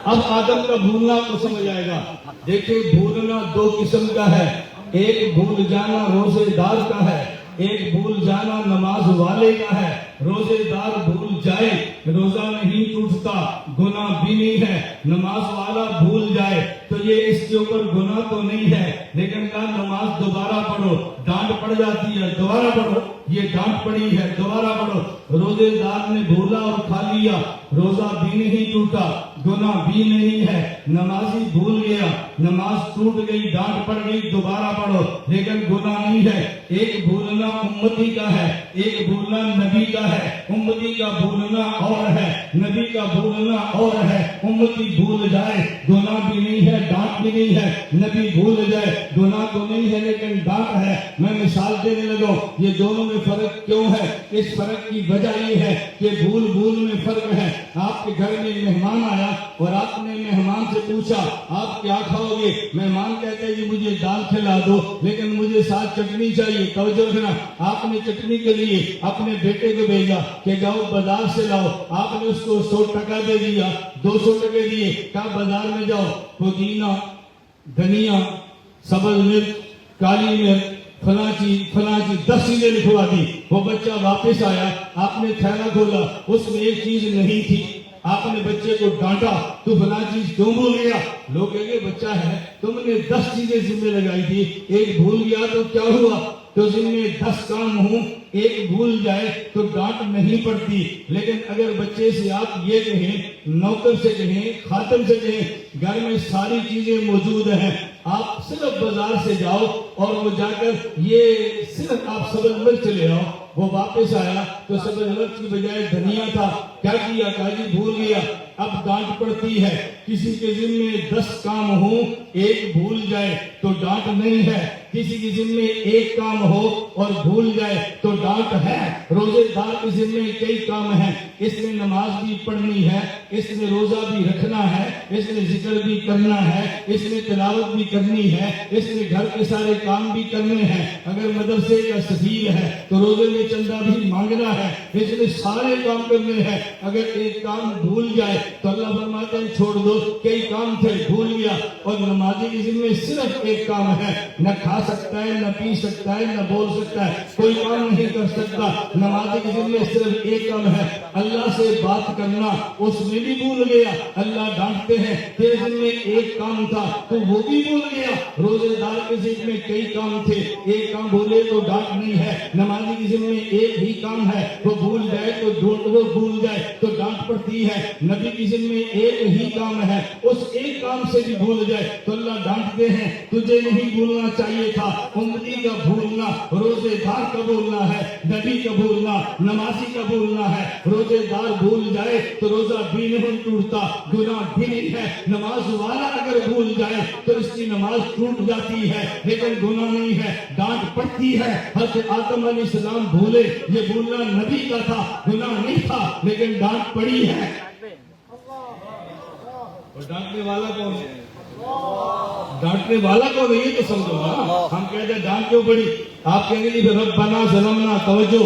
اب آدم کا بھولنا کو سمجھ آئے گا. دیکھیں بھولنا 2 قسم کا ہے. ایک بھول جانا روزے دار کا ہے، ایک بھول جانا نماز والے کا ہے. روزے دار بھول جائے روزہ نہیں ٹوٹتا، گناہ بھی نہیں ہے. نماز والا بھول جائے تو یہ اس کے اوپر گناہ تو نہیں ہے، لیکن کہا نماز دوبارہ پڑھو، ڈانٹ پڑ جاتی ہے دوبارہ پڑھو، یہ ڈانٹ پڑی ہے دوبارہ پڑھو. روزے دار نے بھولا اور کھا لیا، روزہ بھی نہیں ٹوٹا، گناہ بھی نہیں ہے. نمازی بھول گیا، نماز ٹوٹ گئی، ڈانٹ پڑ گئی، دوبارہ پڑھو، لیکن گناہ نہیں ہے. ایک بھولنا امتی کا ہے، ایک بھولنا نبی کا ہے. امتی کا بھولنا اور ہے، نبی کا بھولنا اور ہے. امتی بھول جائے گناہ بھی نہیں ہے، ڈانٹ بھی نہیں ہے. نبی بھول جائے گناہ تو نہیں ہے لیکن ڈانٹ ہے. میں مثال دینے لگا، یہ دونوں میں فرق کیوں ہے؟ اس فرق کی وجہ یہ ہے کہ بھول میں فرق ہے. آپ کے گھر میں مہمان آیا اور آپ نے مہمان سے پوچھا آپ کیا کھاؤ گے؟ مہمان کہتے ہیں جی مجھے دال کھلا دو لیکن مجھے ساتھ چٹنی چاہیے. توجہ رکھنا، آپ نے چٹنی کے لیے اپنے بیٹے کو بھیجا کہ جاؤ بازار سے لاؤ. آپ نے اس کو 100 ٹکا دے دیا، 200 ٹکے دیے، کہا بازار میں جاؤ پودینہ، دھنیا، سبز مرچ، کالی مرچ، فلاں چیز 10 چیزیں لکھوا دی. وہ بچہ واپس آیا، آپ نے تھیلا کھولا، اس میں ایک چیز نہیں تھی. آپ نے بچے کو ڈانٹا تو فلاں چیز کیوں بھول گیا؟ لوگ کہیں گے بچہ ہے، تم نے 10 چیزیں ذمہ لگائی تھی، ایک بھول گیا تو کیا ہوا؟ تو ذمہ 10 کام ہوں، ایک بھول جائے تو ڈانٹ نہیں پڑتی. لیکن اگر بچے سے آپ یہ کہیں، نوکر سے کہیں، خادم سے کہیں گھر میں ساری چیزیں موجود ہیں، آپ صرف بازار سے جاؤ اور وہ جا کر یہ صرف آپ سبز مرچ لے آؤ. وہ واپس آیا تو سبز مرچ کی بجائے دھنیا تھا. کیا کیا؟ کہا جی بھول گیا. اب ڈانٹ پڑتی ہے. کسی کے ذمے 10 کام ہوں، ایک بھول جائے تو ڈانٹ نہیں ہے. کسی کے ذمے ایک کام ہو اور بھول جائے تو ڈانٹ ہے. روزے دار کے ذمے کئی کام ہیں، اس نے نماز بھی پڑھنی ہے، اس نے روزہ بھی رکھنا ہے، اس نے ذکر بھی کرنا ہے، اس نے تلاوت بھی کرنی ہے، اس نے گھر کے سارے کام بھی کرنے ہیں. اگر مدرسے کا سفیر ہے تو روزے میں چندہ بھی مانگنا ہے، اس نے سارے کام کرنے ہیں. اگر ایک کام بھول جائے تو اللہ فرماتا ہے چھوڑ دو، کئی کام تھے بھول گیا. اور نمازی کے ذمہ صرف ایک کام ہے، نہ کھا سکتا ہے، نہ پی سکتا ہے، نہ بول سکتا ہے، کوئی کام نہیں کر سکتا. نمازی کے ذمہ صرف ایک کام ہے، اللہ سے بات کرنا. اس میں بھی بھول گیا. اللہ ڈانٹتے ہیں تیرے ذمہ ایک کام تھا تو وہ بھی بھول گیا. روزے دار کے ذمہ کئی کام تھے، ایک کام بھولے تو ڈانٹ نہیں ہے. نمازی کے ذمہ ایک ہی کام ہے، وہ بھول جائے تو ڈانٹ پڑتی ہے. نبی کی ذمہ ایک ہی کام ہے، اس ایک کام سے بھی بھول جائے تو اللہ ڈانٹتے ہیں تجھے نہیں بھولنا چاہیے تھا. امتی کا بھولنا روزے دار کا بھولنا ہے، نبی کا بھولنا نمازی کا بھولنا ہے. روزے دار بھول جائے تو روزہ بھی نہیں ٹوٹتا، گناہ بھی نہیں ہے. نماز والا اگر بھول جائے تو اس کی نماز ٹوٹ جاتی ہے لیکن گناہ نہیں ہے، ڈانٹ پڑتی ہے. حضرت آدم علیہ السلام بھولے، یہ بھولنا نبی کا تھا، گناہ نہیں تھا لیکن ڈانٹ پڑی ہے. اور ڈانٹنے والا کون ہے؟ ڈانٹنے والا کون ہے یہ تو سمجھو نا. ہم کہتے ہیں ڈانٹ کیوں پڑی؟ آپ کہیں گے ربنا ظلمنا، توجہ،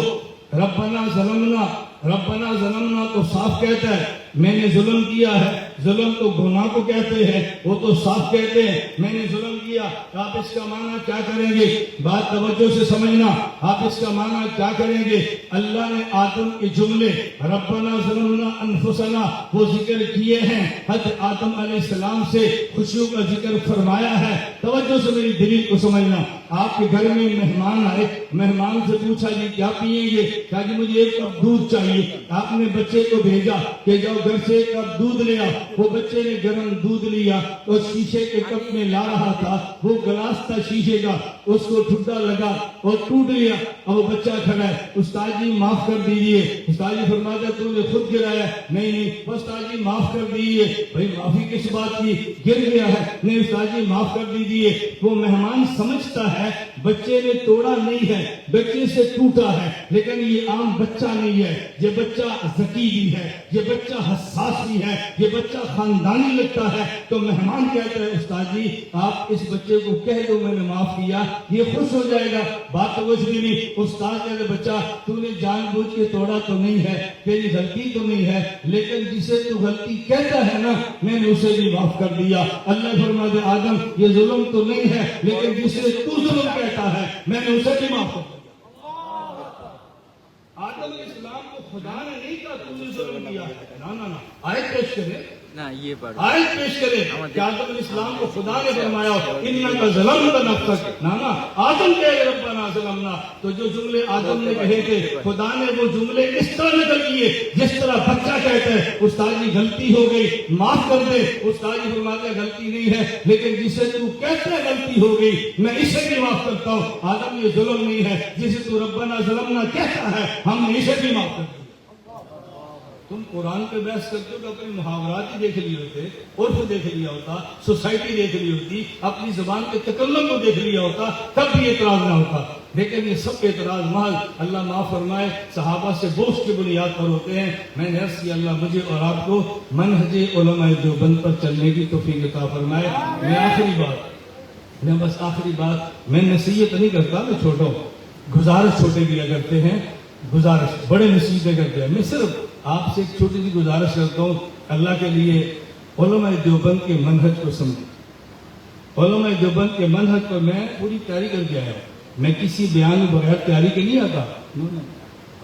ربنا ظلمنا تو صاف کہتا ہے میں نے ظلم کیا ہے. ظلم تو گناہ کو کہتے ہیں، وہ تو صاف کہتے ہیں میں نے ظلم کیا. آپ اس کا معنی کیا کریں گے؟ بات توجہ سے سمجھنا. آپ اس کا معنی کیا کریں گے؟ اللہ نے آدم کے جملے ربنا ظلمنا انفسنا وہ ذکر کیے ہیں. حضرت آدم علیہ السلام سے خوشیوں کا ذکر فرمایا ہے. توجہ سے میری دلیل کو سمجھنا. آپ کے گھر میں مہمان آئے، مہمان سے پوچھا جی کیا پیئیں گے؟ کہا جی مجھے ایک کپ دودھ چاہیے. آپ نے بچے کو بھیجا کہ جاؤ گھر سے ایک کپ دودھ لے آؤ. وہ بچے نے گرم دودھ لیا اور شیشے کے کپ میں لا رہا تھا. وہ گلاس تھا شیشے کا، اس کو ٹھڈا لگا اور ٹوٹ گیا. اور وہ بچہ کھڑا ہے، استاد جی معاف کر دیجیے. استاد جی فرماتا تو نے خود گرایا. نہیں استاد جی معاف کر دیجیے. بھائی معافی کس بات کی؟ گر گیا ہے. نہیں استاد جی معاف کر دیجیے. وہ مہمان سمجھتا ہے بچے نے توڑا نہیں ہے، بچے سے ٹوٹا ہے، لیکن یہ عام بچہ نہیں ہے. یہ بچہ ذکی بھی ہے، یہ بچہ حساس بھی ہے، یہ بچہ خاندانی لگتا ہے. تو مہمان کہتا ہے استاد جی آپ اس بچے کو کہہ دو میں نے معاف کیا، یہ خوش ہو جائے گا. بات تو کچھ بھی نہیں. استاد کہتے بچہ تو نے جان بوجھ کے توڑا تو نہیں ہے، تیری غلطی تو نہیں ہے، لیکن جسے تو غلطی کہتا ہے نا میں نے اسے بھی معاف کر دیا. اللہ فرماتے آدم یہ ظلم تو نہیں ہے، لیکن جسے تو ظلم کہتا ہے میں نے اسے بھی معاف کر دیا. آدم علیہ السلام کو خدا نے نہیں کہا تم نے ظلم کیا ہے. نا آیت پیش کرے، آیت پیش کرے کہ آدم علیہ السلام کو خدا نے فرمایا انکا ظلمت نفسک. نا آدم کہے ربنا ظلمنا. تو جو جملے آدم نے کہے تھے خدا نے وہ جملے اس طرح نقل کیے جس طرح بچہ کہتا ہے استاد جی غلطی ہو گئی معاف کر دے. استاد جی فرماتے ہیں غلطی نہیں ہے، لیکن جسے تو کہتا ہے غلطی ہو گئی میں اسے بھی معاف کرتا ہوں. آدم یہ ظلم نہیں ہے، جسے تو ربنا ظلمنا کہتا ہے ہم نے اسے بھی معاف کر دیا. تم قرآن پہ بحث کرتے ہو کہ اپنے محاورات ہی دیکھ لیے ہوتے، عرف دیکھ لیا ہوتا، سوسائٹی دیکھ لی ہوتی، اپنی زبان کے تکلم کو دیکھ لیا ہوتا، تب بھی اعتراض نہ ہوتا. لیکن یہ سب اعتراض محض اللہ معاف فرمائے صحابہ سے بوجھ کی بنیاد پر ہوتے ہیں. میں نے عرض کیا اللہ مجھے اور آپ کو منہج علماء دیوبند پر چلنے کی توفیق عطا فرمائے. میں بس آخری بات میں نصیحت نہیں کرتا، میں چھوٹا ہوں، گزارش چھوٹے کیا کرتے ہیں، گزارش بڑے نصیحتیں کرتے ہیں. میں صرف آپ سے ایک چھوٹی سی گزارش کرتا ہوں اللہ کے لیے علماء دیوبند کے منہج کو سمجھیں. علماء دیوبند کے منہج پر میں پوری تیاری کر کے آیا ہوں. میں کسی بیان بغیر تیاری کے نہیں آتا.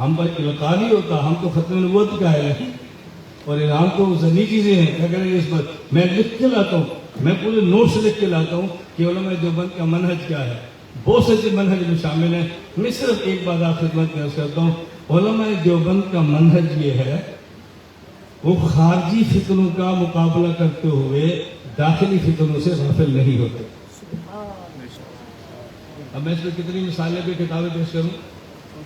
ہم پر القاء نہیں ہوتا، ہم تو ختم نبوت کا ہے اور انعام تو ذنی چیزیں ہیں. کیا کریں اس پر میں لکھ کے لاتا ہوں، میں پورے نوٹس لکھ کے لاتا ہوں کہ علماء دیوبند کا منہج کیا ہے. بہت سے منہج میں شامل ہیں. میں صرف ایک بات آپ خدمت میں عرض کرتا ہوں، علماء دیوبند کا منہج یہ ہے وہ خارجی فتنوں کا مقابلہ کرتے ہوئے داخلی فتنوں سے غافل نہیں ہوتے. اب میں اس میں کتنی مثالیں پہ کتابیں پیش کروں.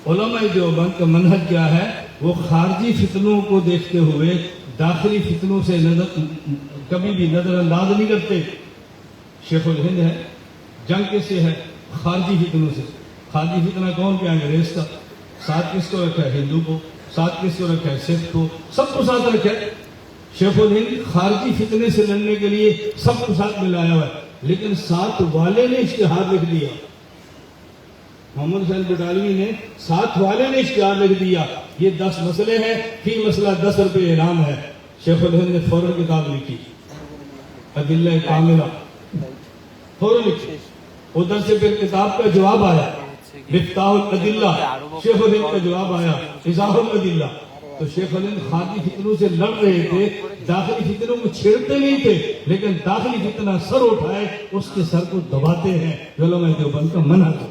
علماء دیوبند کا منہج کیا ہے؟ وہ خارجی فتنوں کو دیکھتے ہوئے داخلی فتنوں سے کبھی بھی نظر انداز نہیں کرتے. شیخ الہند ہے، جنگ کس سے ہے؟ خارجی فتنوں سے. خارجی فتنہ کون کیا؟ انگریز کا. ساتھ کس کو رکھا ہے؟ ہندو کو. ساتھ کس کو رکھا ہے؟ سکھ کو. سب کو ساتھ رکھا ہے. شیخ الہند خارجی فتنے سے لڑنے کے لیے سب کو ساتھ ملایا ہوا ہے، لیکن ساتھ والے نے اشتہار لکھ دیا. محمد حسین بٹالوی نے ساتھ والے نے اشتہار لکھ دیا یہ 10 مسئلے ہیں، فی مسئلہ 10 روپے انعام ہے. شیخ الہند نے فوراً کتاب لکھی ادلہ کاملہ، فوراً لکھی. ادھر سے پھر کتاب کا جواب آیا مفتاح الادلہ، شیخ الہند کا جواب آیا ایضاح الادلہ. تو شیخ الہند خارجی فتنوں سے لڑ رہے تھے، داخلی فتنوں کو چھیڑتے نہیں تھے، لیکن داخلی فتنہ سر اٹھائے اس کے سر کو دباتے ہیں. علماء دیوبند کا منہج.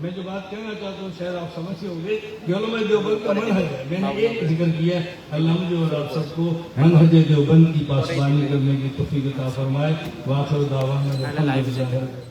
میں جو بات کہنا چاہتا ہوں شاید آپ سمجھے ہوں گے کہ علماء دیوبند کا منہج ہے. میں نے ایک ذکر کیا ہے، اللہ مجھے اور آپ سب کو منہج دیوبند کی پاسبانی کرنے کی توفیق عطا فرمائے. وآخر دعوانا الحمدللہ.